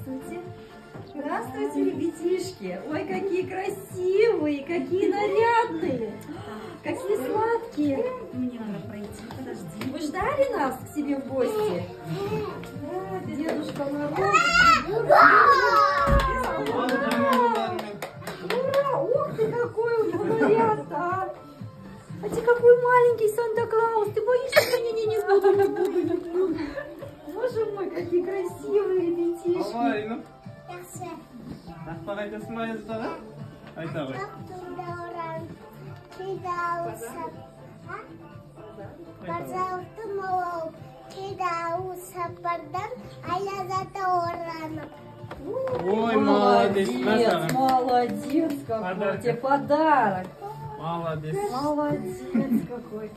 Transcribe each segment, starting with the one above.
Здравствуйте. Здравствуйте, ребятишки. Ой, какие красивые, какие нарядные, какие сладкие. Мне надо пройти, подожди. Вы ждали нас к себе в гости? Да, Дедушка Мороз. Ура! Ух ты, какой у него наряд, а! А ты какой маленький Санта-Клаус. Ты боишься? Не буду. Боже мой, какие красивые ребятишки. Ой, молодец, молодец какой. Тебе подарок. Молодец. Молодец какой.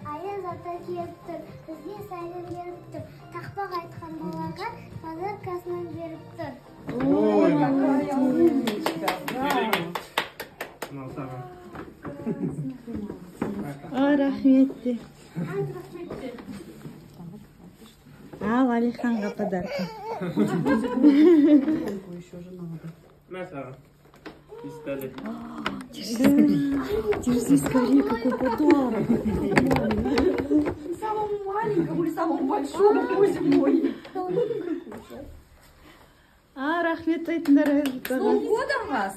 Ая зата келіпті, бізге сәлем беріп тұр. Тақпақ айтқан балаға подаркасын беріп тұр. Ой, какая умничка. Рахметте. Алиханға подарка. Пистолет. Держи скорее, какой подарок. Самому маленькому или самому большому, боже мой. Рахмет айтыңдар. С Новым годом вас!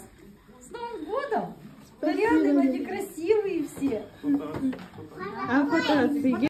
С Новым годом! Нарядные, такие красивые все. Фото